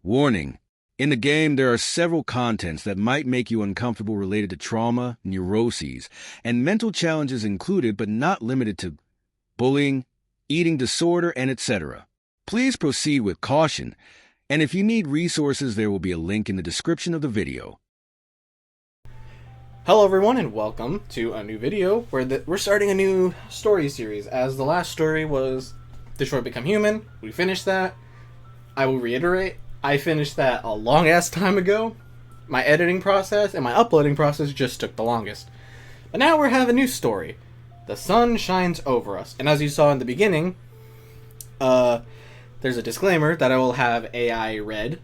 Warning. In the game, there are several contents that might make you uncomfortable related to trauma, neuroses, and mental challenges included but not limited to bullying, eating disorder, and etc. Please proceed with caution, and if you need resources, there will be a link in the description of the video. Hello everyone and welcome to a new video where we're starting a new story series. As the last story was Detroit Become Human, we finished that. I will reiterate, I finished that a long ass time ago. My editing process and my uploading process just took the longest. But now we have a new story. The sun shines over us. And as you saw in the beginning, there's a disclaimer that I will have AI read.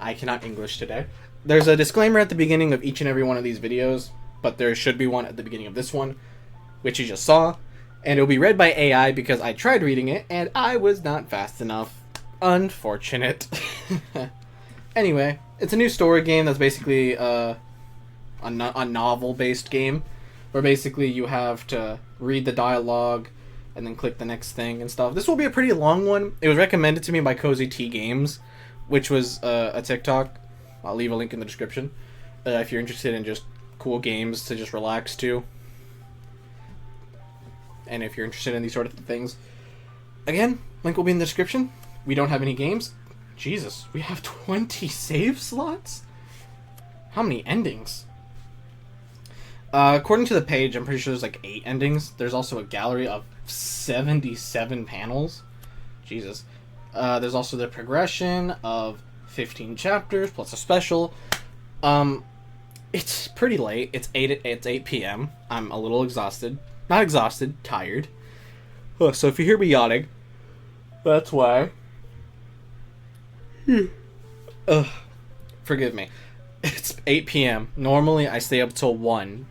I cannot English today. There's a disclaimer at the beginning of each and every one of these videos, but there should be one at the beginning of this one, which you just saw, and it'll be read by AI because I tried reading it, and I was not fast enough. Unfortunate. Anyway, it's a new story game that's basically a novel-based game, where basically you have to read the dialogue and then click the next thing and stuff. This will be a pretty long one. It was recommended to me by Cozy T Games, which was a TikTok. I'll leave a link in the description if you're interested in just cool games to just relax to. And if you're interested in these sort of things. Again, link will be in the description. We don't have any games. Jesus, we have 20 save slots? How many endings? According to the page, I'm pretty sure there's like 8 endings. There's also a gallery of 77 panels. Jesus. There's also the progression of 15 chapters plus a special. It's pretty late. It's 8 p.m. I'm a little exhausted. Not exhausted, tired. So if you hear me yawning, that's why. Forgive me. It's 8 p.m. Normally I stay up till 1,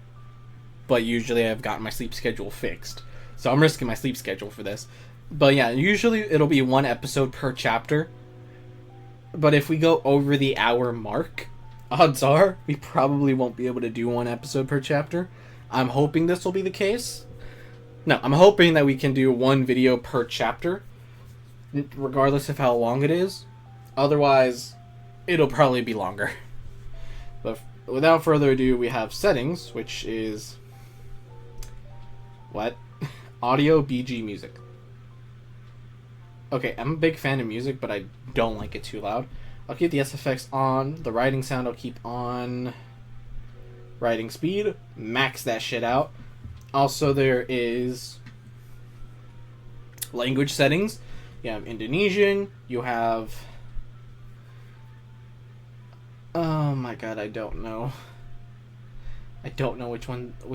but usually I've gotten my sleep schedule fixed. So I'm risking my sleep schedule for this. But yeah, usually it'll be 1 episode per chapter. But if we go over the hour mark, odds are we probably won't be able to do 1 episode per chapter. I'm hoping this will be the case. No, I'm hoping that we can do 1 video per chapter, regardless of how long it is. Otherwise, it'll probably be longer. But without further ado, we have settings, which is... what? Audio BG music. Okay, I'm a big fan of music, but I don't like it too loud. I'll keep the SFX on. The writing sound I'll keep on. Writing speed, max that shit out. Also, there is language settings. You have Indonesian. You have... oh my god, I don't know. I don't know which one... I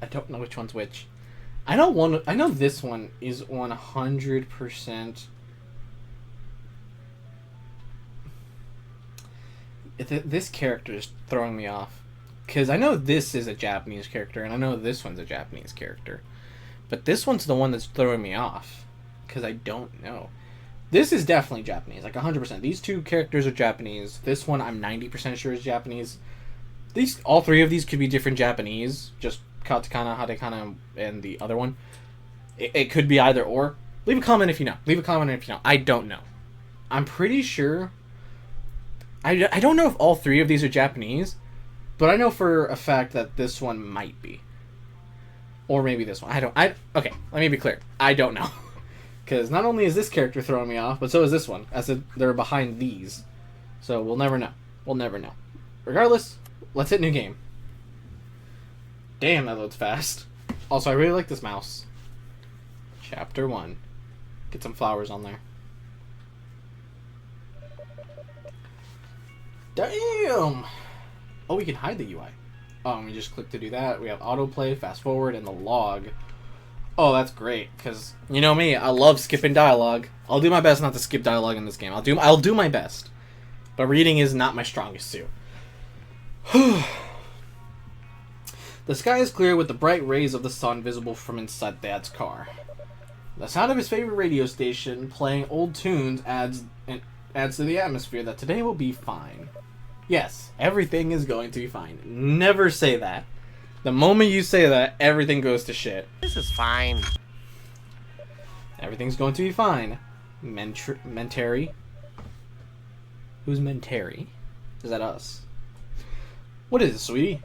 don't know which one's which. I know this one is 100%. This character is throwing me off. Because I know this is a Japanese character, and I know this one's a Japanese character. But this one's the one that's throwing me off. Because I don't know. This is definitely Japanese, like 100%. These 2 characters are Japanese. This one I'm 90% sure is Japanese. All 3 of these could be different Japanese. Just katakana, hatakana, and the other one. It could be either or. Leave a comment if you know. Leave a comment if you know. I don't know. I'm pretty sure... I don't know if all 3 of these are Japanese, but I know for a fact that this one might be. Or maybe this one. Okay, let me be clear. I don't know. Because not only is this character throwing me off, but so is this one, as if they're behind these. So we'll never know. We'll never know. Regardless, let's hit new game. Damn, that loads fast. Also, I really like this mouse. Chapter 1. Get some flowers on there. Damn! Oh, we can hide the UI. Oh, we just click to do that. We have autoplay, fast forward, and the log. Oh, that's great, because you know me, I love skipping dialogue. I'll do my best not to skip dialogue in this game. I'll do my best. But reading is not my strongest suit. The sky is clear with the bright rays of the sun visible from inside Dad's car. The sound of his favorite radio station playing old tunes adds to the atmosphere that today will be fine. Yes, everything is going to be fine. Never say that. The moment you say that, everything goes to shit. This is fine. Everything's going to be fine. Mentary? Who's Mentary? Is that us? What is it, sweetie?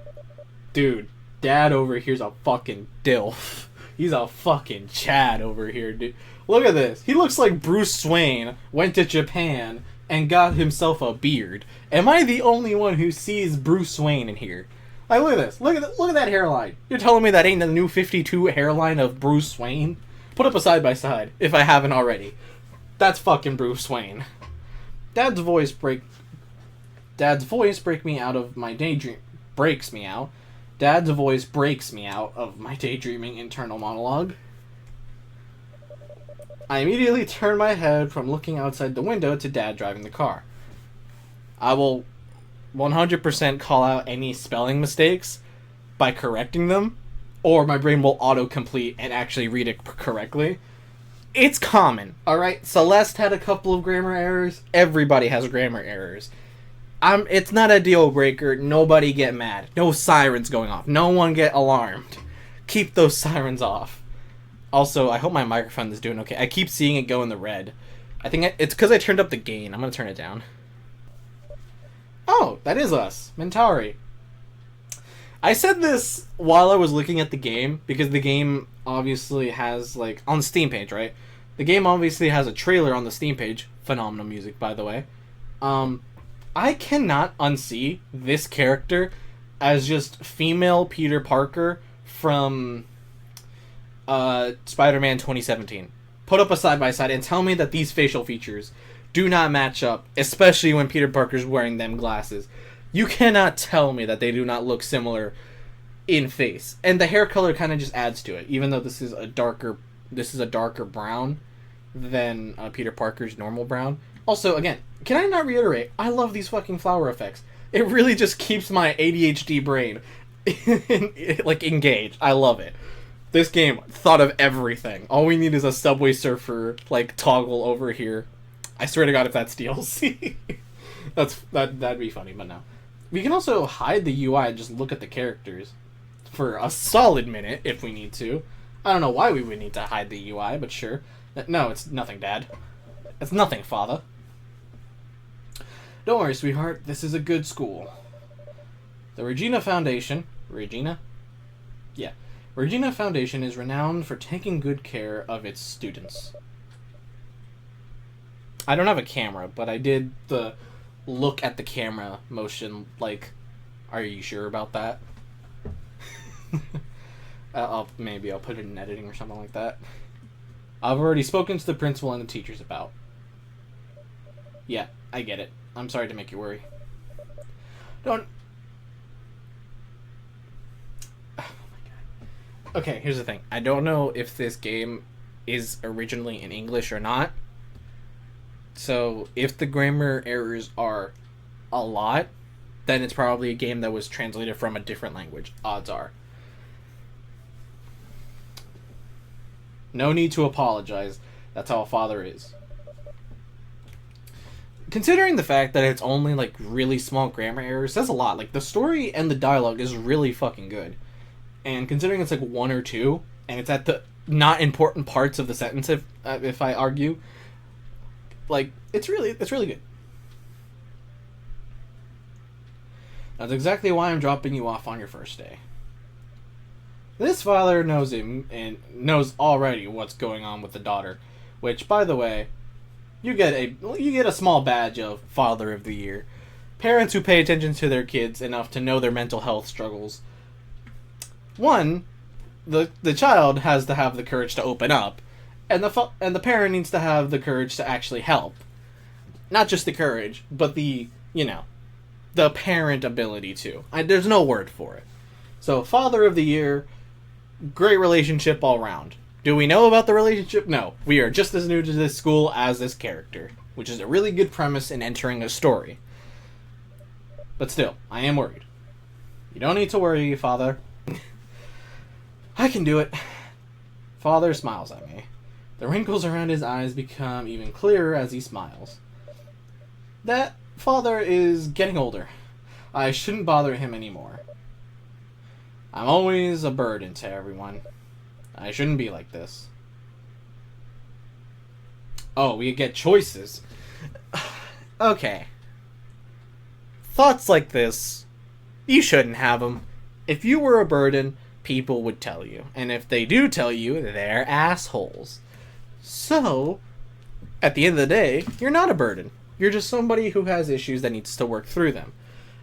Dude, Dad over here's a fucking dilf. He's a fucking Chad over here, dude. Look at this. He looks like Bruce Wayne went to Japan and got himself a beard. Am I the only one who sees Bruce Wayne in here? Like, look at this. Look at that hairline. You're telling me that ain't the new 52 hairline of Bruce Wayne? Put up a side by side, if I haven't already. That's fucking Bruce Wayne. Dad's voice breaks me out of my daydream. Breaks me out. Dad's voice breaks me out of my daydreaming internal monologue. I immediately turn my head from looking outside the window to Dad driving the car. I will 100% call out any spelling mistakes by correcting them, or my brain will autocomplete and actually read it correctly. It's common, alright? Celeste had a couple of grammar errors. Everybody has grammar errors. It's not a deal breaker. Nobody get mad. No sirens going off. No one get alarmed. Keep those sirens off. Also, I hope my microphone is doing okay. I keep seeing it go in the red. I think it's because I turned up the gain. I'm going to turn it down. Oh, that is us. Mentari. I said this while I was looking at the game, because the game obviously has, like, on the Steam page, right? The game obviously has a trailer on the Steam page. Phenomenal music, by the way. I cannot unsee this character as just female Peter Parker from Spider-Man 2017. Put up a side-by-side and tell me that these facial features do not match up, especially when Peter Parker's wearing them glasses. You cannot tell me that they do not look similar in face. And the hair color kind of just adds to it, even though this is a darker brown than Peter Parker's normal brown. Also, again, can I not reiterate, I love these fucking flower effects. It really just keeps my ADHD brain like engaged. I love it. This game thought of everything. All we need is a Subway Surfer like toggle over here. I swear to God, if that's DLC, that'd be funny. But no, we can also hide the UI and just look at the characters for a solid minute if we need to. I don't know why we would need to hide the UI, but sure. No, it's nothing, Dad. It's nothing, Father. Don't worry, sweetheart. This is a good school. The Regina Foundation... Regina? Yeah. Regina Foundation is renowned for taking good care of its students. I don't have a camera, but I did the look at the camera motion, like, are you sure about that? Maybe I'll put it in editing or something like that. I've already spoken to the principal and the teachers about. Yeah, I get it. I'm sorry to make you worry. Don't... Oh my God. Okay, here's the thing. I don't know if this game is originally in English or not. So, if the grammar errors are a lot, then it's probably a game that was translated from a different language. Odds are. No need to apologize. That's how a father is. Considering the fact that it's only, like, really small grammar errors, says a lot. Like, the story and the dialogue is really fucking good. And considering it's, like, one or two, and it's at the not important parts of the sentence, if I argue, like, it's really good. That's exactly why I'm dropping you off on your first day. This father knows him, and knows already what's going on with the daughter. Which, by the way... You get a small badge of Father of the Year. Parents who pay attention to their kids enough to know their mental health struggles. One, the child has to have the courage to open up, and the parent needs to have the courage to actually help. Not just the courage, but the parent ability to. There's no word for it. So, Father of the Year, great relationship all round. Do we know about the relationship? No. We are just as new to this school as this character, which is a really good premise in entering a story. But still, I am worried. You don't need to worry, Father. I can do it. Father smiles at me. The wrinkles around his eyes become even clearer as he smiles. That Father is getting older. I shouldn't bother him anymore. I'm always a burden to everyone. I shouldn't be like this. Oh, we get choices. Okay. Thoughts like this, you shouldn't have them. If you were a burden, people would tell you. And if they do tell you, they're assholes. So, at the end of the day, you're not a burden. You're just somebody who has issues that needs to work through them.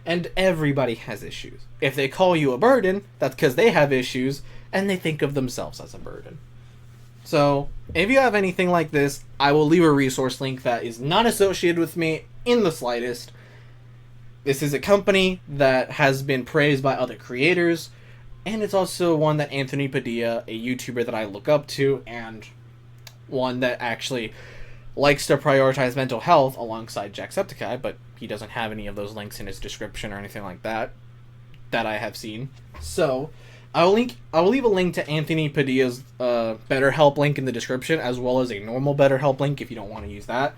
And everybody has issues. If they call you a burden, that's because they have issues, and they think of themselves as a burden. So, if you have anything like this, I will leave a resource link that is not associated with me in the slightest. This is a company that has been praised by other creators, and it's also one that AnthonyPadilla, a YouTuber that I look up to, and one that actually likes to prioritize mental health alongside Jacksepticeye, but he doesn't have any of those links in his description or anything like that I have seen. So, I will leave a link to Anthony Padilla's BetterHelp link in the description, as well as a normal BetterHelp link if you don't want to use that.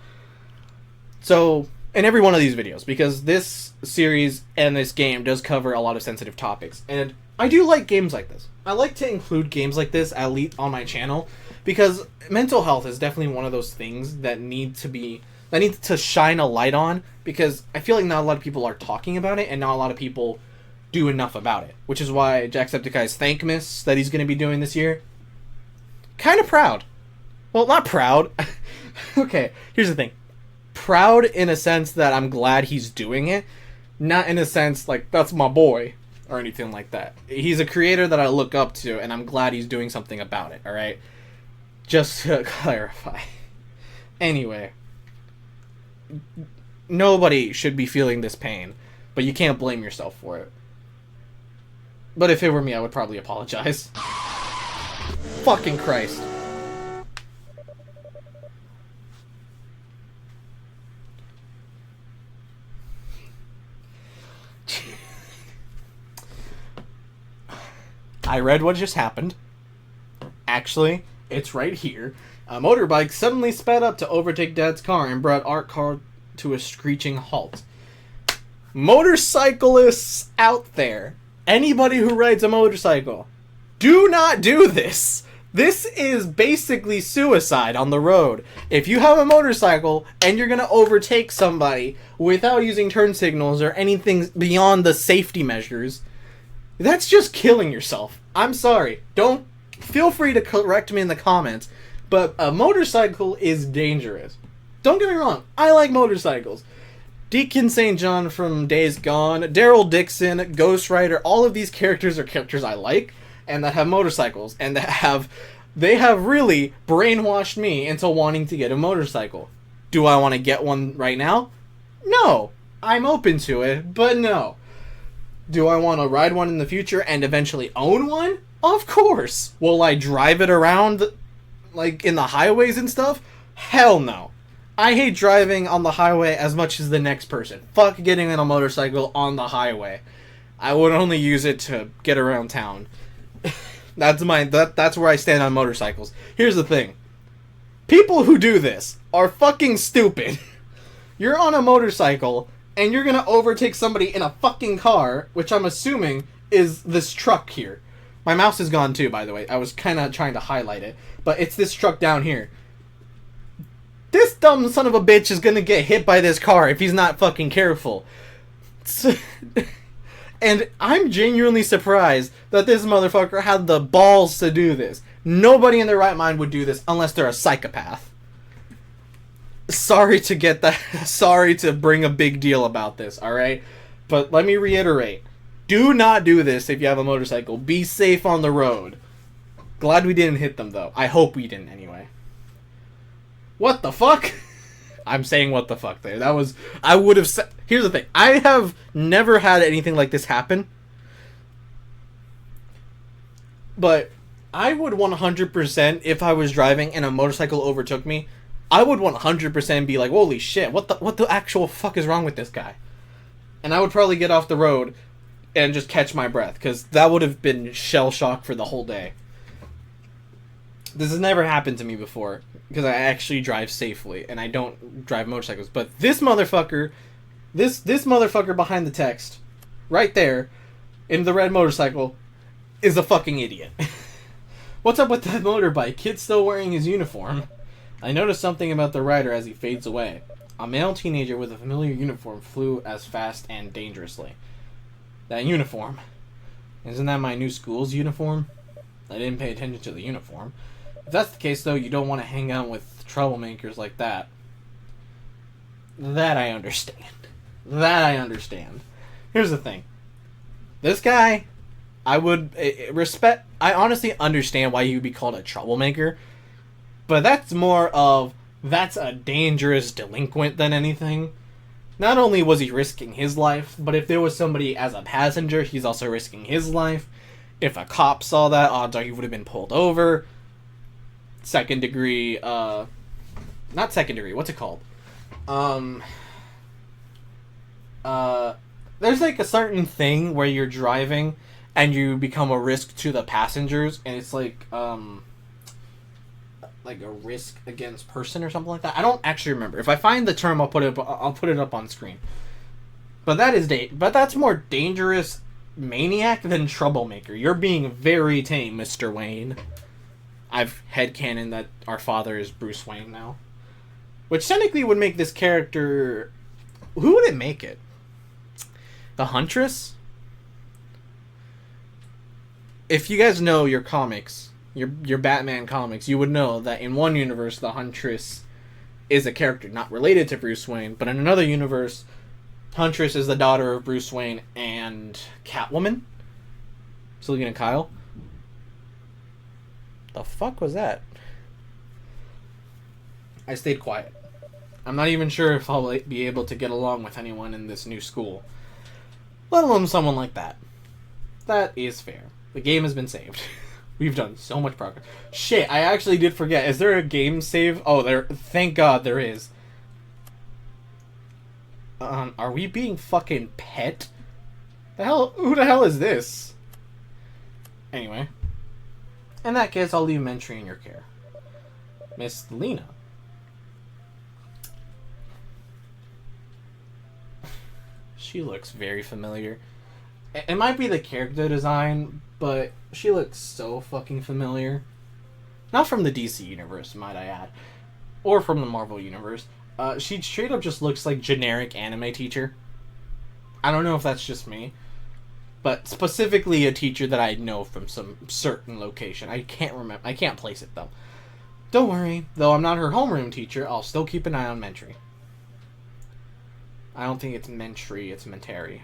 So, in every one of these videos, because this series and this game does cover a lot of sensitive topics, and I do like games like this. I like to include games like this at least on my channel, because mental health is definitely one of those things that needs to shine a light on, because I feel like not a lot of people are talking about it, and not a lot of people do enough about it, which is why Jacksepticeye's Thankmas that he's going to be doing this year, kind of proud. Well, not proud. Okay, here's the thing. Proud in a sense that I'm glad he's doing it, not in a sense like, that's my boy, or anything like that. He's a creator that I look up to, and I'm glad he's doing something about it, alright? Just to clarify. Anyway. Nobody should be feeling this pain, but you can't blame yourself for it. But if it were me, I would probably apologize. Fucking Christ. I read what just happened. Actually, it's right here. A motorbike suddenly sped up to overtake Dad's car and brought our car to a screeching halt. Motorcyclists out there, anybody who rides a motorcycle, do not do this. This is basically suicide on the road. If you have a motorcycle and you're going to overtake somebody without using turn signals or anything beyond the safety measures, that's just killing yourself. I'm sorry. Don't feel free to correct me in the comments, but a motorcycle is dangerous. Don't get me wrong. I like motorcycles. Deacon St. John from Days Gone, Daryl Dixon, Ghost Rider, all of these characters are characters I like and that have motorcycles and that they have really brainwashed me into wanting to get a motorcycle. Do I want to get one right now? No. I'm open to it, but no. Do I want to ride one in the future and eventually own one? Of course. Will I drive it around, like, in the highways and stuff? Hell no. I hate driving on the highway as much as the next person. Fuck getting on a motorcycle on the highway. I would only use it to get around town. That's where I stand on motorcycles. Here's the thing. People who do this are fucking stupid. You're on a motorcycle and you're gonna overtake somebody in a fucking car, which I'm assuming is this truck here. My mouse is gone too, by the way. I was kind of trying to highlight it, but it's this truck down here. This dumb son of a bitch is gonna get hit by this car if he's not fucking careful. And I'm genuinely surprised that this motherfucker had the balls to do this. Nobody in their right mind would do this unless they're a psychopath. Sorry to bring a big deal about this, alright? But let me reiterate. Do not do this if you have a motorcycle. Be safe on the road. Glad we didn't hit them, though. I hope we didn't, anyway. What the fuck? I'm saying what the fuck there. I would have said... Here's the thing. I have never had anything like this happen. But I would 100%, if I was driving and a motorcycle overtook me, I would 100% be like, holy shit, what the actual fuck is wrong with this guy? And I would probably get off the road and just catch my breath, because that would have been shell shock for the whole day. This has never happened to me before, because I actually drive safely, and I don't drive motorcycles. But this motherfucker, this motherfucker behind the text, right there, in the red motorcycle, is a fucking idiot. What's up with that motorbike? Kid's still wearing his uniform. I noticed something about the rider as he fades away. A male teenager with a familiar uniform flew as fast and dangerously. That uniform. Isn't that my new school's uniform? I didn't pay attention to the uniform. If that's the case, though, you don't want to hang out with troublemakers like that. That I understand. That I understand. Here's the thing. This guy, I would respect... I honestly understand why he would be called a troublemaker. But that's more of... That's a dangerous delinquent than anything. Not only was he risking his life, but if there was somebody as a passenger, he's also risking his life. If a cop saw that, odds are he would have been pulled over. Second degree, not second degree, what's it called? There's like a certain thing where you're driving and you become a risk to the passengers, and it's like a risk against person or something like that. I don't actually remember. If I find the term, I'll put it up on screen. But that's more dangerous maniac than troublemaker. You're being very tame, Mr. Wayne. I've headcanon that our father is Bruce Wayne now. Which technically would make this character... Who would it make it? The Huntress? If you guys know your comics, your Batman comics, you would know that in one universe, the Huntress is a character not related to Bruce Wayne, but in another universe, Huntress is the daughter of Bruce Wayne and Catwoman. Selina Kyle. The fuck was that? I stayed quiet. I'm not even sure if I'll be able to get along with anyone in this new school. Let alone someone like that. That is fair. The game has been saved. We've done so much progress. Shit, I actually did forget. Is there a game save? Oh, there. Thank God there is. Are we being fucking pet? The hell? Who the hell is this? Anyway. In that case, I'll leave Mentry in your care. Miss Lena. She looks very familiar. It might be the character design, but she looks so fucking familiar. Not from the DC universe, might I add. Or from the Marvel universe. She straight up just looks like generic anime teacher. I don't know if that's just me. But specifically a teacher that I know from some certain location. I can't remember. I can't place it, though. Don't worry. Though I'm not her homeroom teacher, I'll still keep an eye on Mentry. I don't think it's Mentry, it's Mentary.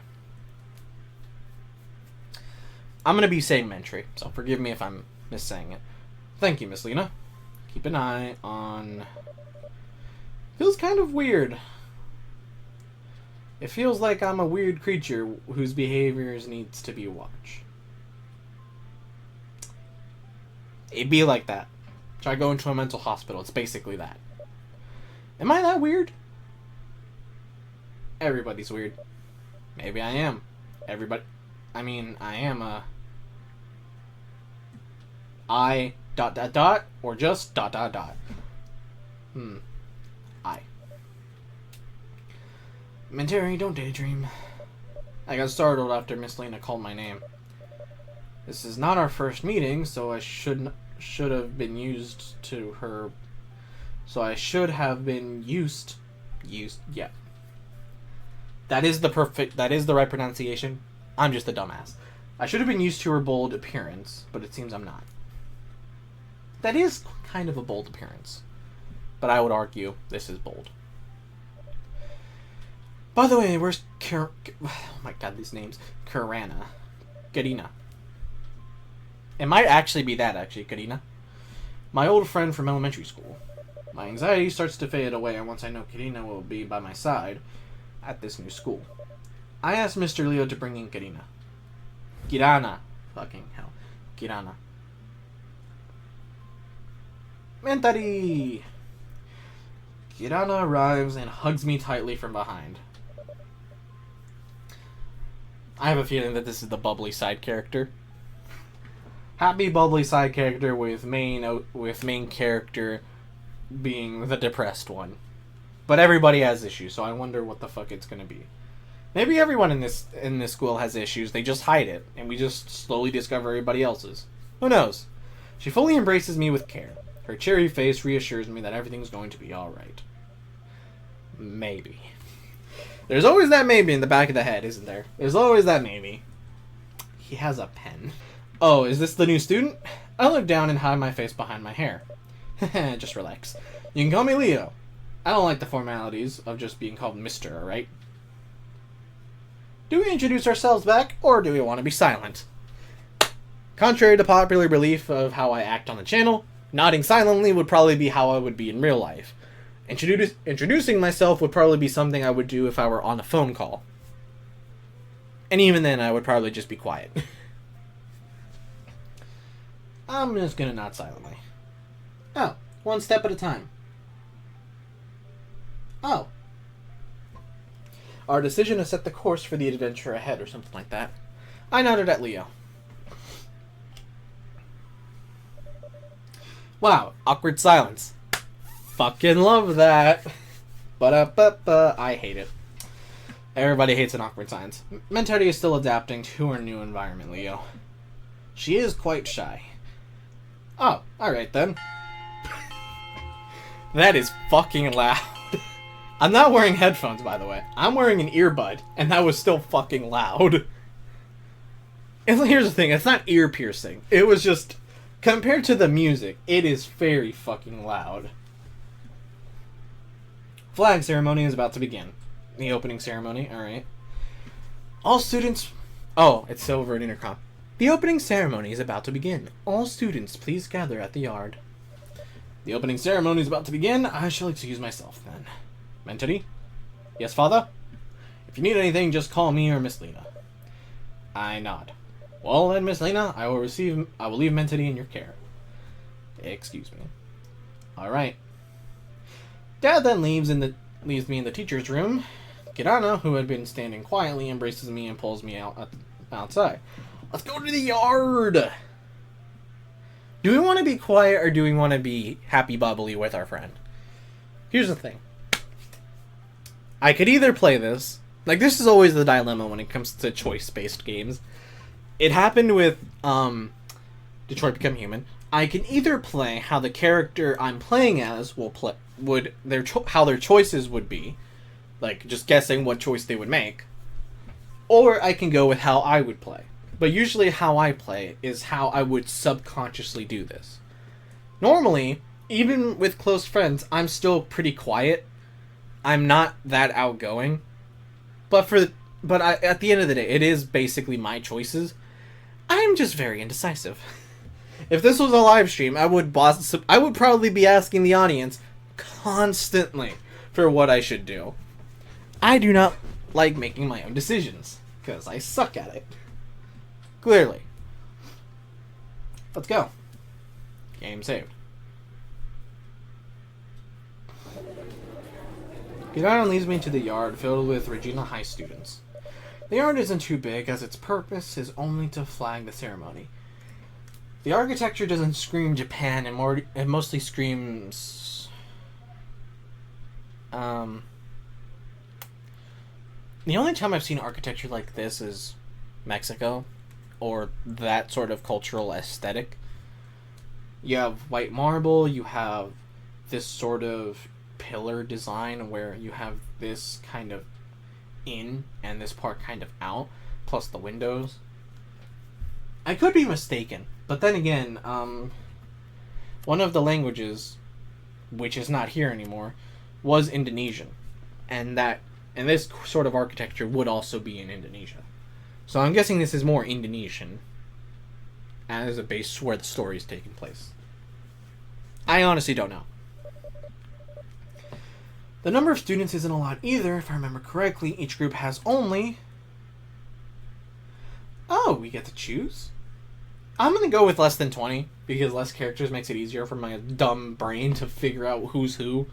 I'm going to be saying Mentry, so forgive me if I'm missaying it. Thank you, Miss Lena. Keep an eye on... Feels kind of weird. It feels like I'm a weird creature whose behaviors needs to be watched. It'd be like that. Try going to a mental hospital. It's basically that. Am I that weird? Everybody's weird. Maybe I am. Everybody... I mean, I am a... I... ... or just ... I. Mentary, don't daydream. I got startled after Miss Lena called my name. This is not our first meeting, so I should have been used to her. So I should have been used. Yeah. That is the right pronunciation. I'm just a dumbass. I should have been used to her bold appearance, but it seems I'm not. That is kind of a bold appearance. But I would argue this is bold. By the way, where's oh my god, these names. Karina. It might actually be that, Karina. My old friend from elementary school. My anxiety starts to fade away once I know Karina will be by my side at this new school. I asked Mr. Leo to bring in Karina. Kirana. Fucking hell. Kirana. Mentari! Kirana arrives and hugs me tightly from behind. I have a feeling that this is the bubbly side character. Happy bubbly side character with main character being the depressed one. But everybody has issues, so I wonder what the fuck it's gonna be. Maybe everyone in this school has issues, they just hide it, and we just slowly discover everybody else's. Who knows? She fully embraces me with care. Her cherry face reassures me that everything's going to be alright. Maybe. There's always that maybe in the back of the head, isn't there? There's always that maybe. He has a pen. Oh, is this the new student? I look down and hide my face behind my hair. Just relax. You can call me Leo. I don't like the formalities of just being called Mr., alright? Do we introduce ourselves back, or do we want to be silent? Contrary to popular belief of how I act on the channel, nodding silently would probably be how I would be in real life. Introducing myself would probably be something I would do if I were on a phone call. And even then, I would probably just be quiet. I'm just gonna nod silently. Oh, one step at a time. Oh. Our decision to set the course for the adventure ahead, or something like that. I nodded at Leo. Wow, awkward silence. Fucking love that. Ba-da-ba-ba. I hate it. Everybody hates an awkward silence. Mentari is still adapting to her new environment, Leo. She is quite shy. Oh, alright then. That is fucking loud. I'm not wearing headphones, by the way. I'm wearing an earbud, and that was still fucking loud. And here's the thing, it's not ear piercing. It was just, compared to the music, it is very fucking loud. Flag ceremony is about to begin. The opening ceremony, alright. All students... Oh, it's over an intercom. The opening ceremony is about to begin. All students, please gather at the yard. The opening ceremony is about to begin. I shall excuse myself, then. Mentari? Yes, father? If you need anything, just call me or Miss Lena. I nod. Well then, Miss Lena, I will leave Mentari in your care. Excuse me. Alright. Dad then leaves me in the teacher's room. Kirana, who had been standing quietly, embraces me and pulls me outside. Let's go to the yard! Do we want to be quiet or do we want to be happy bubbly with our friend? Here's the thing. I could either play this... Like, this is always the dilemma when it comes to choice-based games. It happened with Detroit Become Human. I can either play how the character I'm playing as how their choices would be, like just guessing what choice they would make, or I can go with how I would play. But usually how I play is how I would subconsciously do this. Normally, even with close friends, I'm still pretty quiet. I'm not that outgoing. But at the end of the day, it is basically my choices. I'm just very indecisive. If this was a live stream, I would probably be asking the audience constantly for what I should do. I do not like making my own decisions, because I suck at it. Clearly. Let's go. Game saved. Gidano leads me to the yard filled with Regina High students. The yard isn't too big, as its purpose is only to flag the ceremony. The architecture doesn't scream Japan, it mostly screams... The only time I've seen architecture like this is Mexico, or that sort of cultural aesthetic. You have white marble, you have this sort of pillar design where you have this kind of in and this part kind of out, plus the windows. I could be mistaken, but then again, one of the languages, which is not here anymore, was Indonesian, and this sort of architecture would also be in Indonesia. So I'm guessing this is more Indonesian as a base where the story is taking place. I honestly don't know. The number of students isn't a lot either, if I remember correctly. Each group has only... Oh, we get to choose? I'm going to go with less than 20, because less characters makes it easier for my dumb brain to figure out who's who.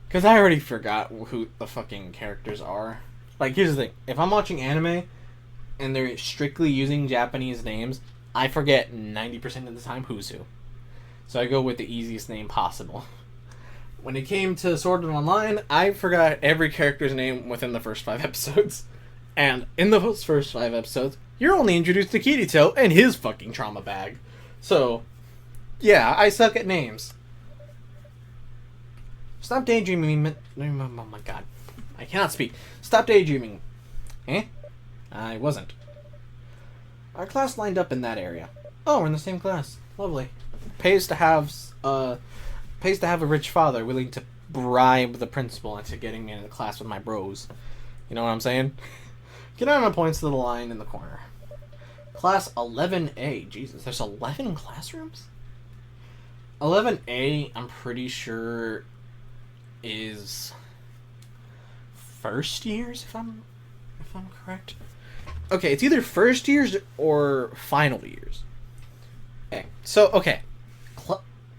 Because I already forgot who the fucking characters are. Like, here's the thing. If I'm watching anime, and they're strictly using Japanese names, I forget 90% of the time who's who. So I go with the easiest name possible. When it came to Sword Art Online, I forgot every character's name within the first 5 episodes. And in those first 5 episodes, you're only introduced to Kirito and his fucking trauma bag. So, yeah, I suck at names. Stop daydreaming. Oh my god. I cannot speak. Stop daydreaming. Eh? I wasn't. Our class lined up in that area. Oh, we're in the same class. Lovely. Pays to have a rich father willing to bribe the principal into getting me into the class with my bros. You know what I'm saying? Get on and points to the line in the corner. Class 11A. Jesus, there's 11 classrooms? 11A, I'm pretty sure, is first years, if I'm correct. Okay, it's either first years or final years. Okay, so, okay.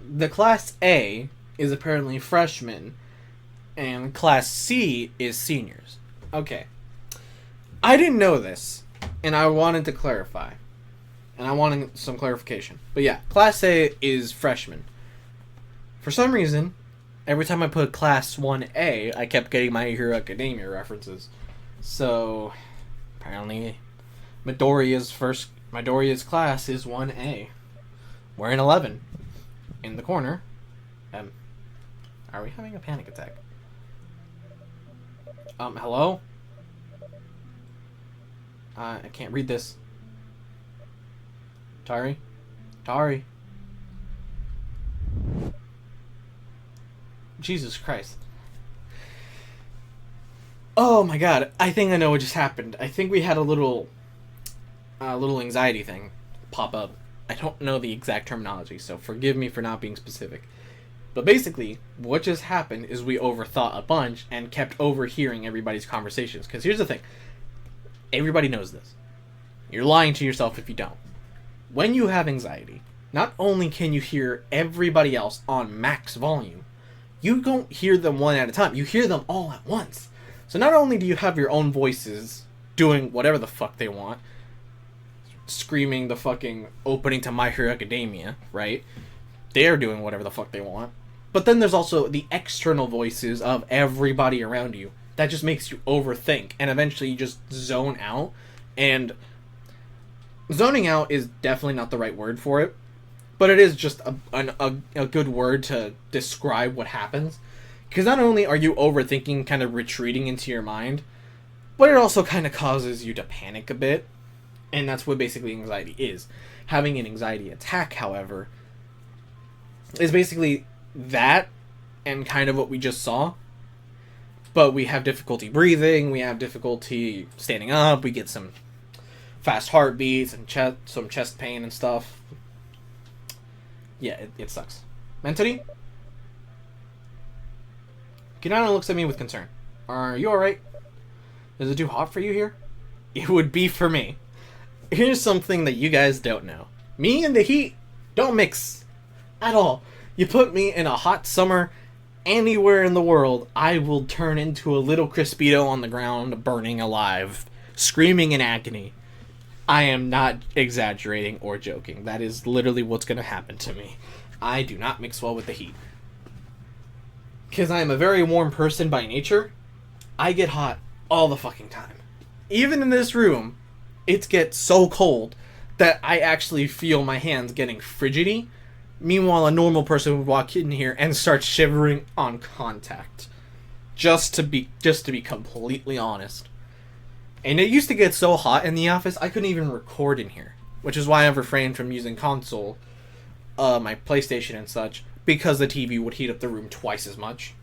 The Class A is apparently freshmen, and Class C is seniors. Okay. I didn't know this, and I wanted to clarify. And I wanted some clarification. But yeah, Class A is freshmen. For some reason, every time I put Class 1A, I kept getting My Hero Academia references. So, apparently, Midoriya's class is 1A. We're in 11. In the corner. Are we having a panic attack? Hello? I can't read this. Tari? Jesus Christ. Oh my god, I think I know what just happened. I think we had a little anxiety thing pop up. I don't know the exact terminology, so forgive me for not being specific. But basically, what just happened is we overthought a bunch and kept overhearing everybody's conversations. Because here's the thing. Everybody knows this. You're lying to yourself if you don't. When you have anxiety, not only can you hear everybody else on max volume, you don't hear them one at a time. You hear them all at once. So not only do you have your own voices doing whatever the fuck they want, screaming the fucking opening to My Hero Academia, right? They're doing whatever the fuck they want. But then there's also the external voices of everybody around you. That just makes you overthink. And eventually you just zone out. And zoning out is definitely not the right word for it. But it is just a good word to describe what happens. Because not only are you overthinking, kind of retreating into your mind, but it also kind of causes you to panic a bit. And that's what basically anxiety is. Having an anxiety attack, however, is basically that and kind of what we just saw. But we have difficulty breathing, we have difficulty standing up, we get some fast heartbeats and some chest pain and stuff. Yeah, it sucks. Mentally? Kinana looks at me with concern. Are you alright? Is it too hot for you here? It would be for me. Here's something that you guys don't know. Me and the heat don't mix at all. You put me in a hot summer anywhere in the world, I will turn into a little Crispito on the ground, burning alive, screaming in agony. I am not exaggerating or joking. That is literally what's going to happen to me. I do not mix well with the heat. Because I am a very warm person by nature, I get hot all the fucking time. Even in this room, it gets so cold that I actually feel my hands getting frigidy. Meanwhile, a normal person would walk in here and start shivering on contact. Just to be completely honest. And it used to get so hot in the office, I couldn't even record in here. Which is why I've refrained from using console, my PlayStation and such, because the TV would heat up the room twice as much.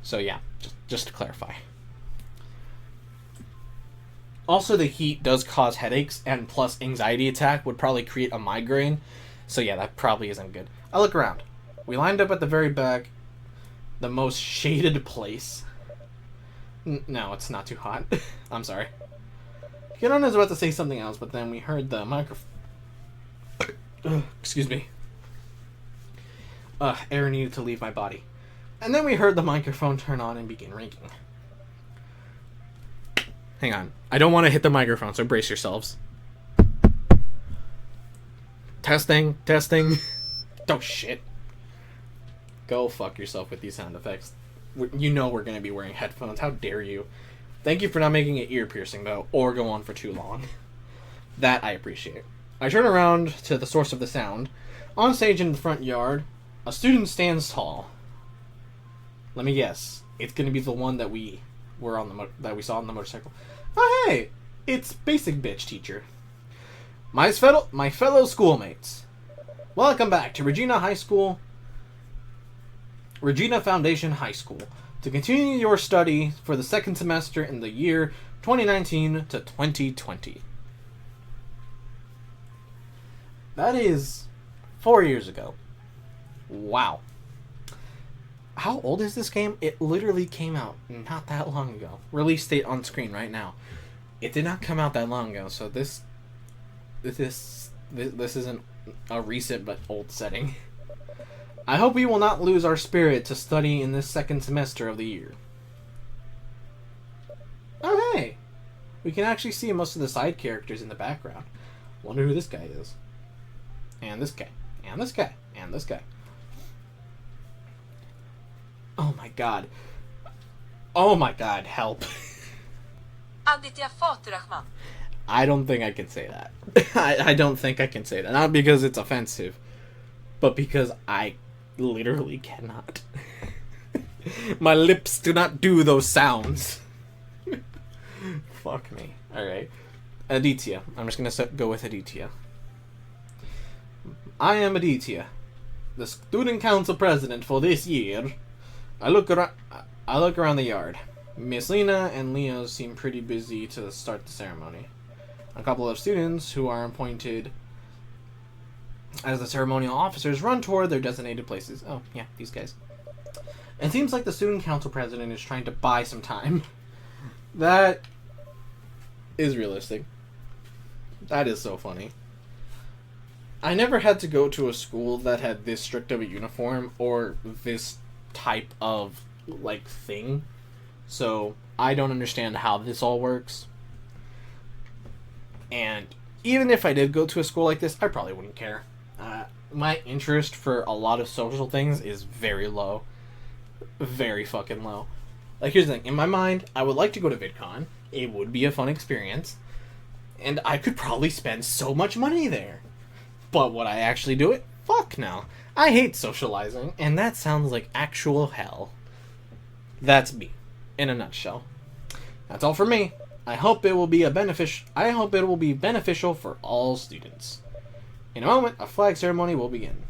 So yeah, just to clarify. Also, the heat does cause headaches, and plus anxiety attack would probably create a migraine. So yeah, that probably isn't good. I look around. We lined up at the very back, the most shaded place. No, it's not too hot. I'm sorry. Kinon is about to say something else, but then we heard the microphone. Excuse me. Air needed to leave my body. And then we heard the microphone turn on and begin ringing. Hang on. I don't want to hit the microphone, so brace yourselves. Testing. Oh, shit. Go fuck yourself with these sound effects. You know we're going to be wearing headphones. How dare you? Thank you for not making it ear-piercing, though, or go on for too long. That I appreciate. I turn around to the source of the sound. On stage in the front yard, a student stands tall. Let me guess. It's gonna be the one that we saw on the motorcycle. Oh hey, it's Basic Bitch Teacher. My fellow schoolmates, welcome back to Regina Foundation High School to continue your study for the second semester in the year 2019 to 2020. That is 4 years ago. Wow. How old is this game? It literally came out not that long ago. Release date on screen right now. It did not come out that long ago, so this isn't a recent but old setting. I hope we will not lose our spirit to study in this second semester of the year. Oh hey! We can actually see most of the side characters in the background. Wonder who this guy is. And this guy. And this guy. And this guy. Oh my god. Oh my god, help. I don't think I can say that. I don't think I can say that. Not because it's offensive, but because I literally cannot. My lips do not do those sounds. Fuck me. Alright. Aditya. I'm just gonna go with Aditya. I am Aditya, the student council president for this year. I look around the yard. Miss Lena and Leo seem pretty busy to start the ceremony. A couple of students who are appointed as the ceremonial officers run toward their designated places. Oh, yeah, these guys. It seems like the student council president is trying to buy some time. That is realistic. That is so funny. I never had to go to a school that had this strict of a uniform or this type of, like, thing. So, I don't understand how this all works. And even if I did go to a school like this, I probably wouldn't care. My interest for a lot of social things is very low. Very fucking low. Like, here's the thing. In my mind, I would like to go to VidCon. It would be a fun experience. And I could probably spend so much money there. But would I actually do it? Fuck no. I hate socializing, and that sounds like actual hell. That's me, in a nutshell. That's all for me. I hope it will be beneficial for all students. In a moment, a flag ceremony will begin.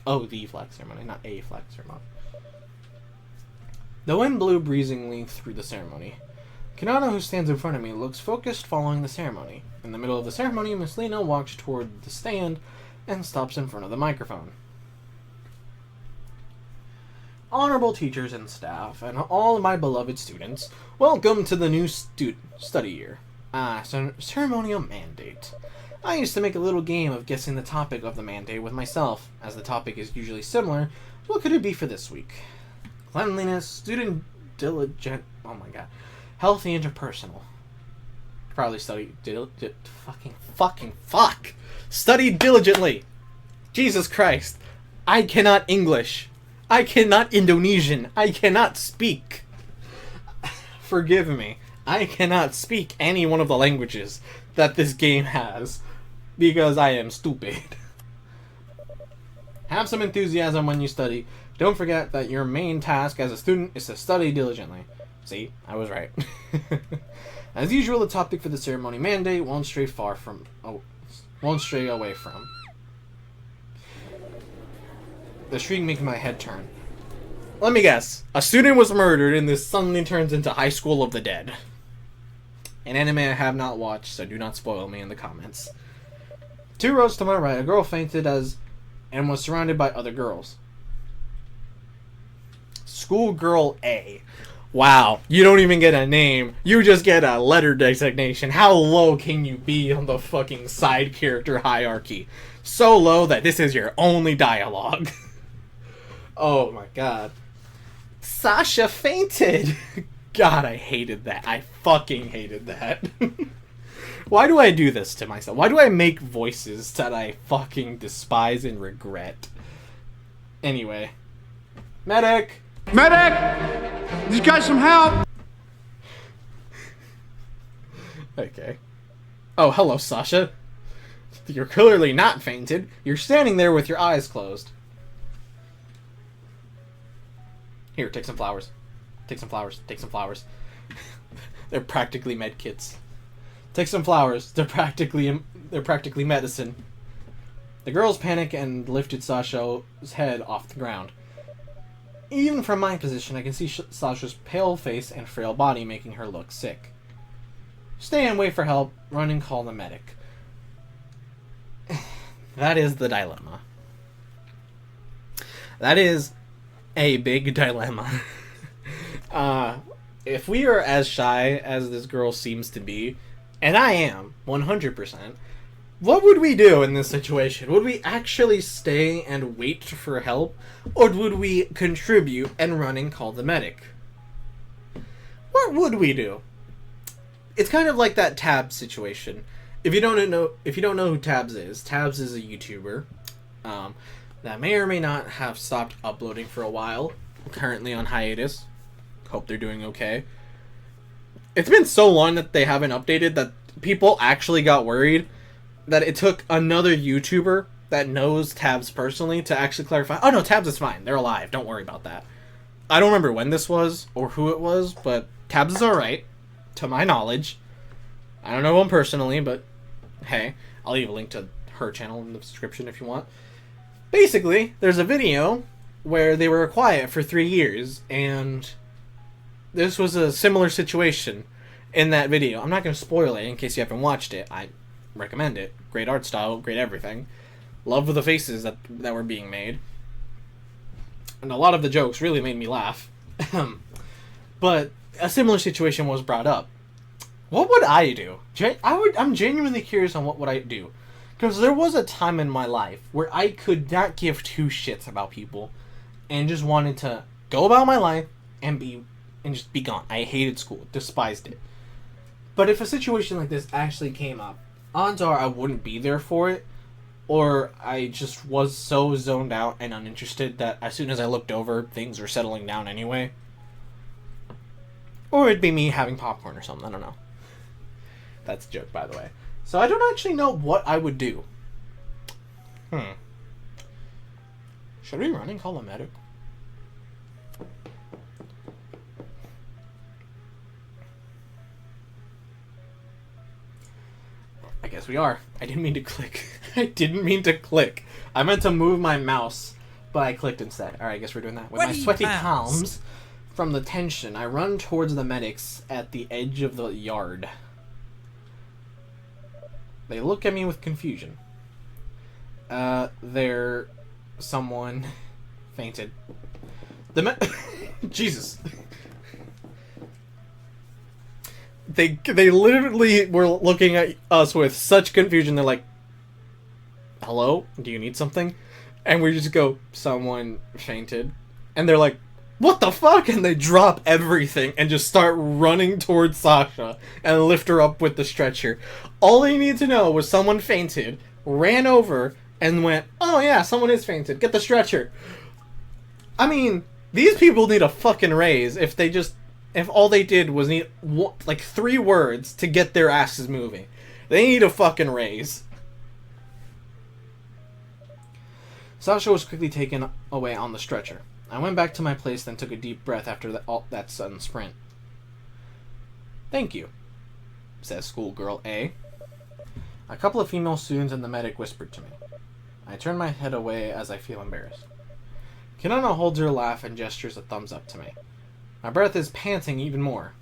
Oh, the flag ceremony, not a flag ceremony. The wind blew breezingly through the ceremony. Kanata, who stands in front of me, looks focused following the ceremony. In the middle of the ceremony, Miss Lena walks toward the stand and stops in front of the microphone. Honorable teachers and staff, and all my beloved students, welcome to the new study year. Ceremonial mandate. I used to make a little game of guessing the topic of the mandate with myself. As the topic is usually similar, what could it be for this week? Cleanliness, student diligent, oh my god, healthy interpersonal. Probably study fuck. Study diligently. Jesus Christ. I cannot English. I cannot Indonesian. I cannot speak. Forgive me. I cannot speak any one of the languages that this game has because I am stupid. Have some enthusiasm when you study. Don't forget that your main task as a student is to study diligently. See, I was right. As usual, the topic for the ceremony mandate won't stray away from. The shriek makes my head turn. Let me guess. A student was murdered and this suddenly turns into High School of the Dead. An anime I have not watched, so do not spoil me in the comments. 2 rows to my right, a girl fainted and was surrounded by other girls. Schoolgirl A. Wow, you don't even get a name. You just get a letter designation. How low can you be on the fucking side character hierarchy? So low that this is your only dialogue. Oh my god. Sasha fainted. God, I hated that. I fucking hated that. Why do I do this to myself? Why do I make voices that I fucking despise and regret? Anyway. Medic! Medic! These guys some help! Okay. Oh, hello, Sasha. You're clearly not fainted. You're standing there with your eyes closed. Here, take some flowers. Take some flowers. Take some flowers. They're practically med kits. Take some flowers. They're practically medicine. The girls panic and lifted Sasha's head off the ground. Even from my position, I can see Sasha's pale face and frail body making her look sick. Stay and wait for help. Run and call the medic. That is the dilemma. That is a big dilemma. If we are as shy as this girl seems to be, and I am, 100%, what would we do in this situation? Would we actually stay and wait for help? Or would we contribute and run and call the medic? What would we do? It's kind of like that Tabs situation. If you don't know who Tabs is a YouTuber that may or may not have stopped uploading for a while. Currently on hiatus. Hope they're doing okay. It's been so long that they haven't updated that people actually got worried that it took another YouTuber that knows Tabs personally to actually clarify, oh no, Tabs is fine. They're alive. Don't worry about that. I don't remember when this was or who it was, but Tabs is alright, to my knowledge. I don't know him personally, but hey, I'll leave a link to her channel in the description if you want. Basically, there's a video where they were quiet for 3 years, and this was a similar situation in that video. I'm not going to spoil it in case you haven't watched it. I recommend it. Great art style, great everything. Love the faces that were being made. And a lot of the jokes really made me laugh. But a similar situation was brought up. What would I do? I'm genuinely curious on what would I do. Because there was a time in my life where I could not give two shits about people and just wanted to go about my life and just be gone. I hated school, despised it. But if a situation like this actually came up, odds are I wouldn't be there for it, or I just was so zoned out and uninterested that as soon as I looked over, things were settling down anyway. Or it'd be me having popcorn or something, I don't know. That's a joke, by the way. So I don't actually know what I would do. Should we run and call a medic? I guess we are. I didn't mean to click. I meant to move my mouse, but I clicked instead. Alright, I guess we're doing that. With my sweaty palms from the tension, I run towards the medics at the edge of the yard. They look at me with confusion. Someone fainted. Jesus. They literally were looking at us with such confusion. They're like, hello? Do you need something? And we just go, someone fainted. And they're like, what the fuck? And they drop everything and just start running towards Sasha and lift her up with the stretcher. All they need to know was someone fainted, ran over, and went, oh yeah, someone is fainted. Get the stretcher. I mean, these people need a fucking raise if all they did was need, 3 words to get their asses moving. They need a fucking raise. Sasha was quickly taken away on the stretcher. I went back to my place, then took a deep breath after that sudden sprint. Thank you, says schoolgirl A. A couple of female students and the medic whispered to me. I turn my head away as I feel embarrassed. Kinana holds her laugh and gestures a thumbs up to me. My breath is panting even more.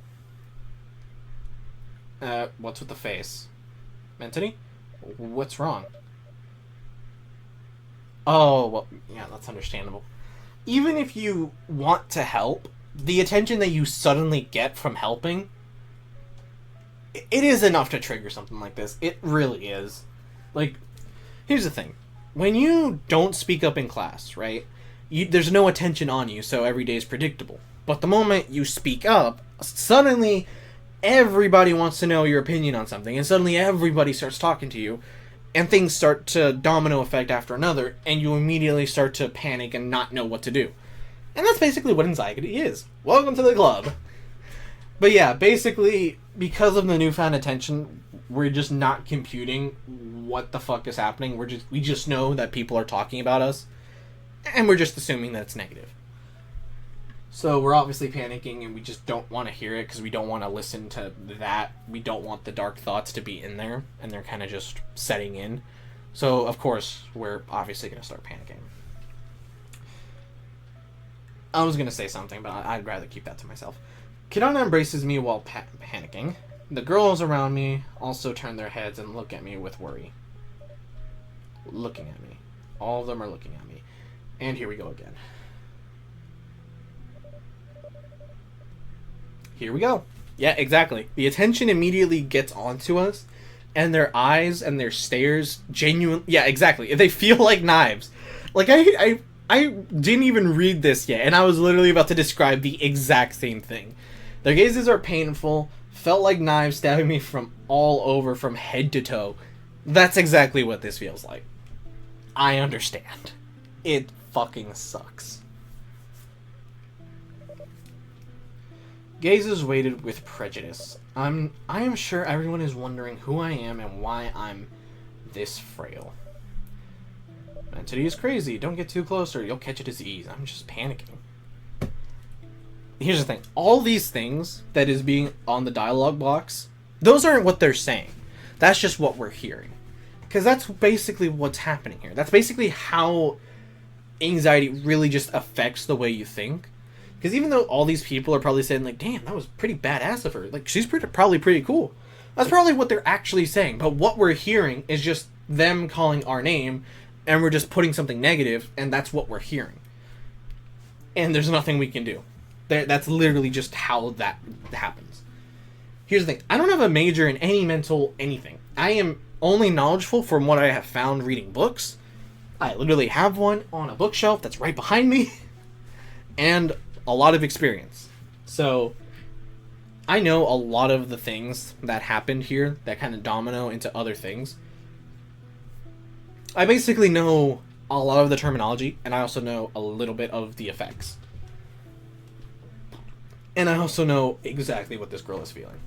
What's with the face? Anthony? What's wrong? Oh, well, yeah, that's understandable. Even if you want to help, the attention that you suddenly get from helping, it is enough to trigger something like this. It really is. Like, here's the thing. When you don't speak up in class, right, there's no attention on you, so every day is predictable. But the moment you speak up, suddenly everybody wants to know your opinion on something, and suddenly everybody starts talking to you, and things start to domino effect after another, and you immediately start to panic and not know what to do. And that's basically what anxiety is. Welcome to the club. But yeah, basically, because of the newfound attention, we're just not computing what the fuck is happening. We just know that people are talking about us, and we're just assuming that it's negative. So we're obviously panicking, and we just don't want to hear it because we don't want to listen to that. We don't want the dark thoughts to be in there, and they're kind of just setting in. So, of course, we're obviously going to start panicking. I was going to say something, but I'd rather keep that to myself. Kirana embraces me while panicking. The girls around me also turn their heads and look at me with worry. Looking at me. All of them are looking at me. And here we go again. Here we go. Yeah, exactly. The attention immediately gets onto us, and their eyes and their stares genuine. Yeah, exactly. They feel like knives. Like, I didn't even read this yet, and I was literally about to describe the exact same thing. Their gazes are painful, felt like knives stabbing me from all over, from head to toe. That's exactly what this feels like. I understand. It fucking sucks. Gazes weighted with prejudice. I am sure everyone is wondering who I am and why I'm this frail. Entity is crazy. Don't get too close or you'll catch a disease. I'm just panicking. Here's the thing. All these things that is being on the dialogue box, those aren't what they're saying. That's just what we're hearing. Because that's basically what's happening here. That's basically how anxiety really just affects the way you think. Because even though all these people are probably saying, like, damn, that was pretty badass of her. Like, she's probably pretty cool. That's probably what they're actually saying. But what we're hearing is just them calling our name, and we're just putting something negative, and that's what we're hearing. And there's nothing we can do. That's literally just how that happens. Here's the thing. I don't have a major in any mental anything. I am only knowledgeable from what I have found reading books. I literally have one on a bookshelf that's right behind me. And a lot of experience. So, I know a lot of the things that happened here that kind of domino into other things. I basically know a lot of the terminology, and I also know a little bit of the effects. And I also know exactly what this girl is feeling.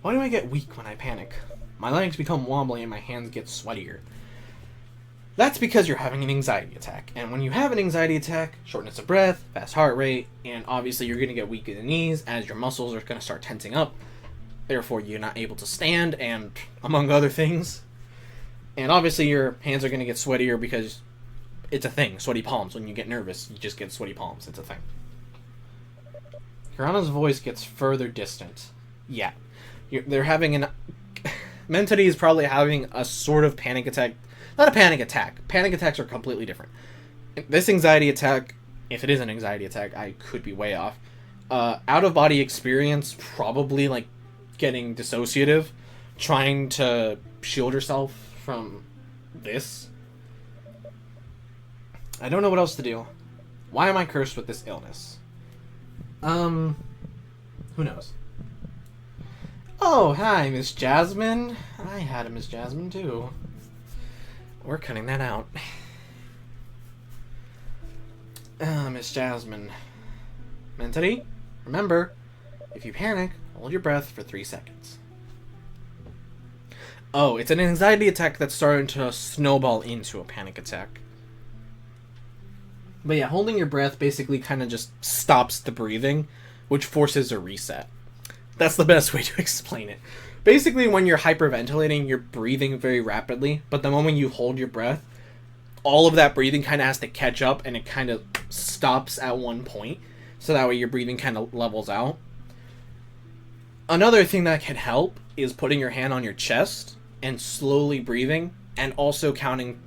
Why do I get weak when I panic? My legs become wobbly and my hands get sweatier. That's because you're having an anxiety attack. And when you have an anxiety attack, shortness of breath, fast heart rate, and obviously you're going to get weak in the knees as your muscles are going to start tensing up. Therefore, you're not able to stand, and among other things. And obviously your hands are going to get sweatier because it's a thing. Sweaty palms. When you get nervous, you just get sweaty palms. It's a thing. Kirana's voice gets further distant. Yeah. They're having an... Mentity is probably having a sort of panic attack. Not a panic attack. Panic attacks are completely different. This anxiety attack, if it is an anxiety attack, I could be way off. Out-of-body experience, probably like getting dissociative, trying to shield herself from this. I don't know what else to do. Why am I cursed with this illness? Who knows? Oh, hi, Miss Jasmine. I had a Miss Jasmine, too. We're cutting that out. Miss Jasmine. Mentity, remember, if you panic, hold your breath for 3 seconds. Oh, it's an anxiety attack that's starting to snowball into a panic attack. But yeah, holding your breath basically kind of just stops the breathing, which forces a reset. That's the best way to explain it. Basically, when you're hyperventilating, you're breathing very rapidly, but the moment you hold your breath, all of that breathing kind of has to catch up, and it kind of stops at one point, so that way your breathing kind of levels out. Another thing that can help is putting your hand on your chest and slowly breathing, and also counting,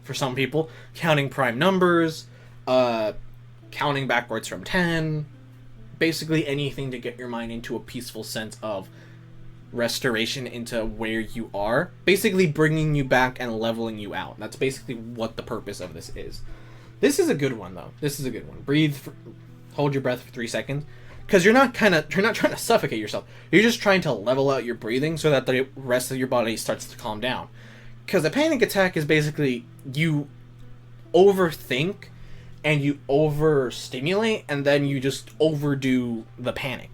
for some people, counting prime numbers, counting backwards from 10, basically anything to get your mind into a peaceful sense of restoration into where you are, basically bringing you back and leveling you out. That's basically what the purpose of this is. This is a good one, though. This is a good one. Breathe, hold your breath for 3 seconds, because you're not trying to suffocate yourself. You're just trying to level out your breathing so that the rest of your body starts to calm down. Because a panic attack is basically you overthink and you overstimulate, and then you just overdo the panic.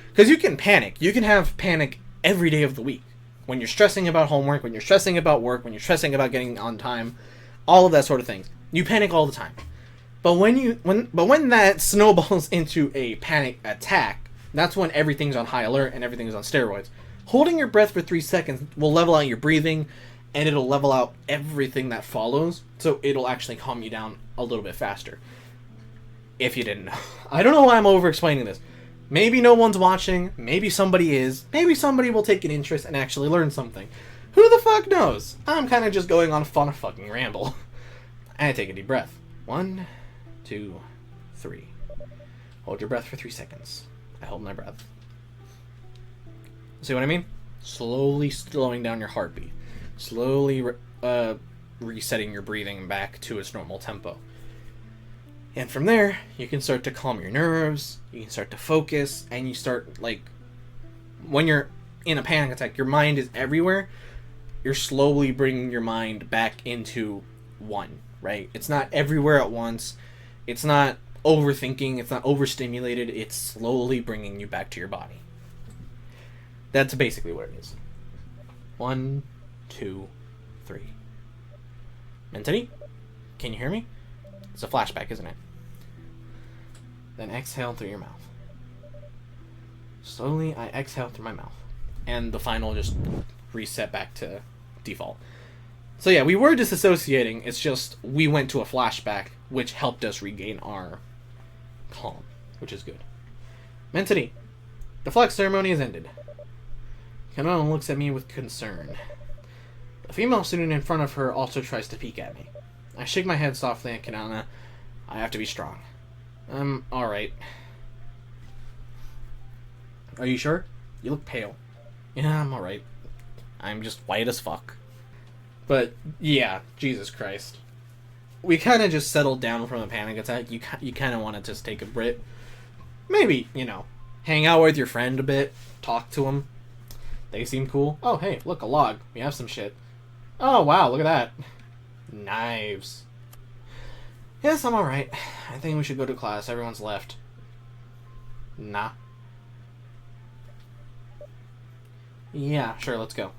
Because you can panic. You can have panic every day of the week. When you're stressing about homework, when you're stressing about work, when you're stressing about getting on time, all of that sort of things. You panic all the time. But when that snowballs into a panic attack, that's when everything's on high alert and everything's on steroids. Holding your breath for 3 seconds will level out your breathing, and it'll level out everything that follows, so it'll actually calm you down a little bit faster. If you didn't know. I don't know why I'm over-explaining this. Maybe no one's watching, maybe somebody is, maybe somebody will take an interest and actually learn something. Who the fuck knows? I'm kind of just going on a fun fucking ramble. And take a deep breath. 1, 2, 3. Hold your breath for 3 seconds. I hold my breath. See what I mean? Slowly slowing down your heartbeat. Slowly resetting your breathing back to its normal tempo. And from there, you can start to calm your nerves, you can start to focus, and you start, like, when you're in a panic attack, your mind is everywhere. You're slowly bringing your mind back into one, right? It's not everywhere at once. It's not overthinking. It's not overstimulated. It's slowly bringing you back to your body. That's basically what it is. 1, 2, 3. Anthony? Can you hear me? It's a flashback, isn't it? Then exhale through your mouth. Slowly, I exhale through my mouth. And the final just reset back to default. So yeah, we were disassociating. It's just we went to a flashback, which helped us regain our calm, which is good. Mentity, the flex ceremony has ended. Kanana looks at me with concern. The female student in front of her also tries to peek at me. I shake my head softly at Kanana. I have to be strong. I'm alright. Are you sure? You look pale. Yeah, I'm alright. I'm just white as fuck. But, yeah, Jesus Christ. We kind of just settled down from a panic attack. You kind of want to just take a break. Maybe, hang out with your friend a bit. Talk to him. They seem cool. Oh, hey, look, a log. We have some shit. Oh, wow, look at that. Knives. Yes, I'm alright. I think we should go to class. Everyone's left. Nah. Yeah, sure, let's go.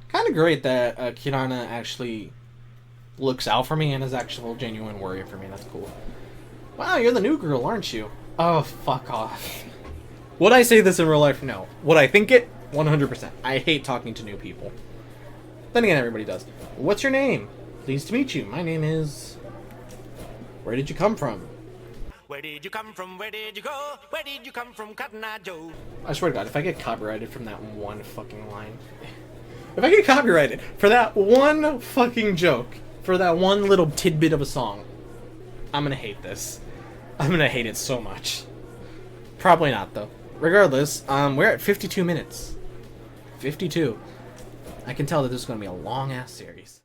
Kind of great that Kirana actually looks out for me and is actual genuine worry for me. That's cool. Wow, you're the new girl, aren't you? Oh, fuck off. Would I say this in real life? No. Would I think it? 100%. I hate talking to new people. Then again, everybody does. What's your name? Pleased to meet you. My name is... Where did you come from? Where did you come from? Where did you go? Where did you come from, Cotton Eye Joe? I swear to God, if I get copyrighted from that one fucking line... If I get copyrighted for that one fucking joke, for that one little tidbit of a song, I'm gonna hate this. I'm gonna hate it so much. Probably not, though. Regardless, we're at 52 minutes. 52. I can tell that this is gonna be a long-ass series.